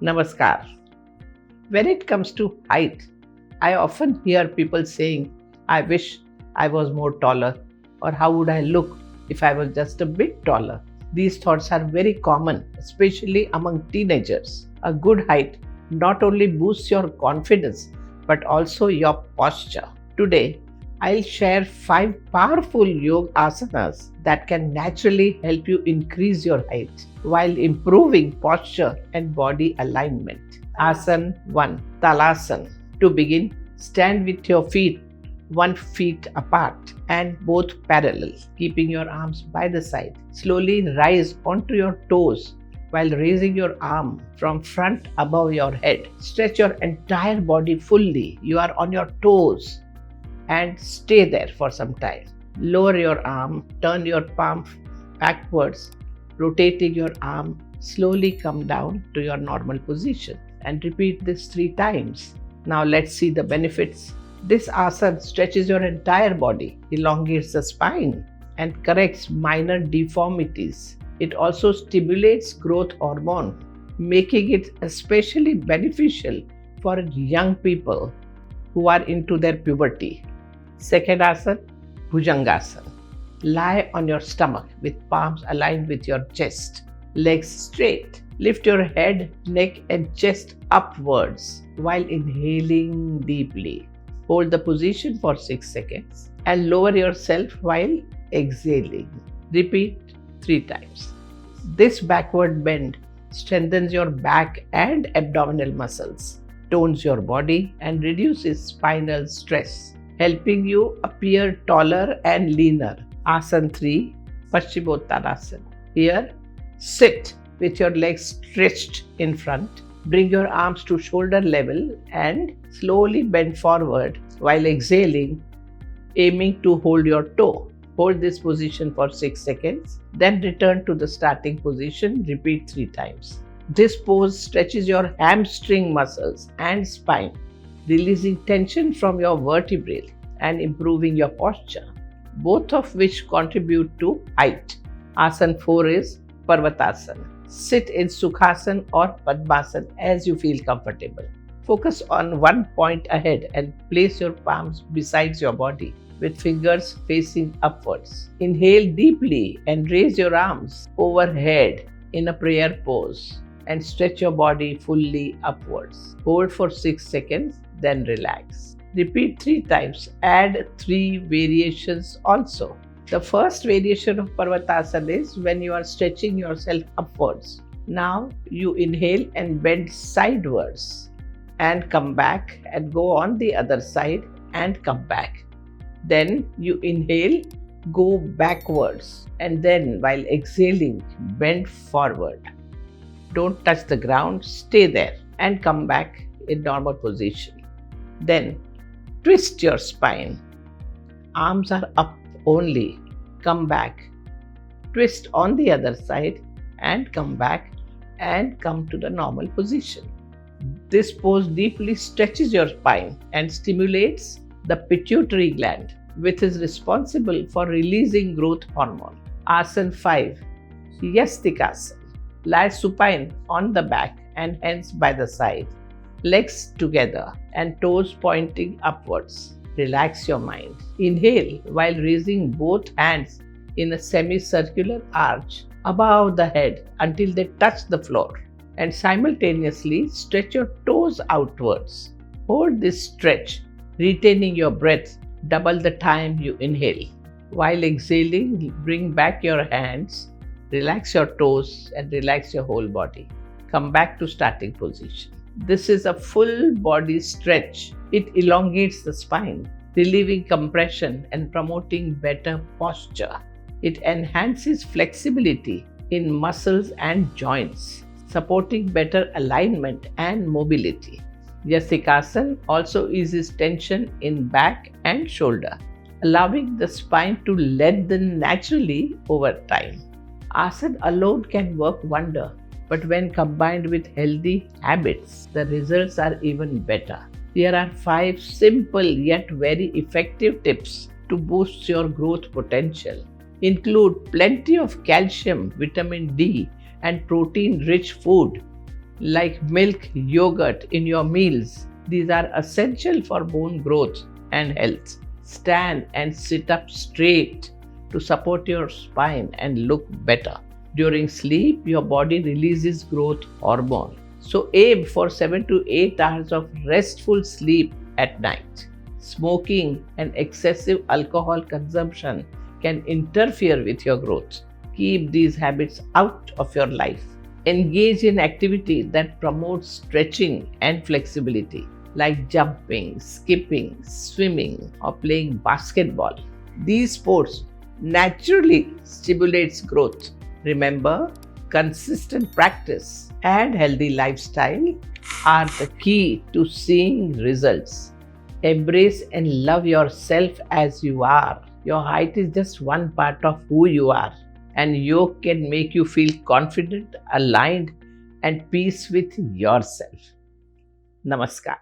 Namaskar. When it comes to height, I often hear people saying, I wish I was more taller, or how would I look if I was just a bit taller? These thoughts are very common, especially among teenagers. A good height not only boosts your confidence but also your posture. Today, I'll share 5 powerful yoga asanas that can naturally help you increase your height while improving posture and body alignment. Asana 1. Talasana. To begin, stand with your feet 1 foot apart and both parallel, keeping your arms by the side. Slowly rise onto your toes while raising your arm from front above your head. Stretch your entire body fully. You are on your toes and stay there for some time. Lower your arm, turn your palm backwards, rotating your arm. Slowly come down to your normal position and repeat this 3 times. Now let's see the benefits. This asana stretches your entire body, elongates the spine, and corrects minor deformities. It also stimulates growth hormone, making it especially beneficial for young people who are into their puberty. Second asana, Bhujangasana. Lie on your stomach with palms aligned with your chest, legs straight. Lift your head, neck, and chest upwards while inhaling deeply. Hold the position for 6 seconds and lower yourself while exhaling. Repeat 3 times. This backward bend strengthens your back and abdominal muscles, tones your body, and reduces spinal stress, helping you appear taller and leaner. Asana 3. Paschimottanasana. Here, sit with your legs stretched in front. Bring your arms to shoulder level and slowly bend forward while exhaling, aiming to hold your toe. Hold this position for 6 seconds, then return to the starting position. Repeat 3 times. This pose stretches your hamstring muscles and spine, releasing tension from your vertebrae and improving your posture, both of which contribute to height. Asana 4 is Parvatasana. Sit in Sukhasana or Padmasana as you feel comfortable. Focus on one point ahead and place your palms beside your body with fingers facing upwards. Inhale deeply and raise your arms overhead in a prayer pose and stretch your body fully upwards. Hold for 6 seconds, then relax. Repeat 3 times. Add 3 variations also. The first variation of Parvatasana is when you are stretching yourself upwards. Now you inhale and bend sidewards and come back and go on the other side and come back. Then you inhale, go backwards, and then while exhaling, bend forward. Don't touch the ground, stay there and come back in normal position. Then twist your spine. Arms are up only. Come back. Twist on the other side and come back and come to the normal position. This pose deeply stretches your spine and stimulates the pituitary gland, which is responsible for releasing growth hormone. Asana 5. Yastikasana. Lie supine on the back and hands by the side, legs together and toes pointing upwards. Relax your mind. Inhale while raising both hands in a semicircular arch above the head until they touch the floor, and simultaneously stretch your toes outwards. Hold this stretch, retaining your breath double the time you inhale. While exhaling, bring back your hands, relax your toes and relax your whole body. Come back to starting position. This is a full body stretch. It elongates the spine, relieving compression and promoting better posture. It enhances flexibility in muscles and joints, supporting better alignment and mobility. Yastikasana also eases tension in back and shoulder, allowing the spine to lengthen naturally over time. Asana alone can work wonder, but when combined with healthy habits, the results are even better. Here are 5 simple yet very effective tips to boost your growth potential. Include plenty of calcium, vitamin D, and protein-rich food. like milk, yogurt in your meals. These are essential for bone growth and health. Stand and sit up straight to support your spine and look better. During sleep, your body releases growth hormone. So aim for 7 to 8 hours of restful sleep at night. Smoking and excessive alcohol consumption can interfere with your growth. Keep these habits out of your life. Engage in activity that promotes stretching and flexibility, like jumping, skipping, swimming, or playing basketball. These sports naturally stimulates growth. Remember, consistent practice and healthy lifestyle are the key to seeing results. Embrace and love yourself as you are. Your height is just one part of who you are, and yoga can make you feel confident, aligned, and peace with yourself. Namaskar.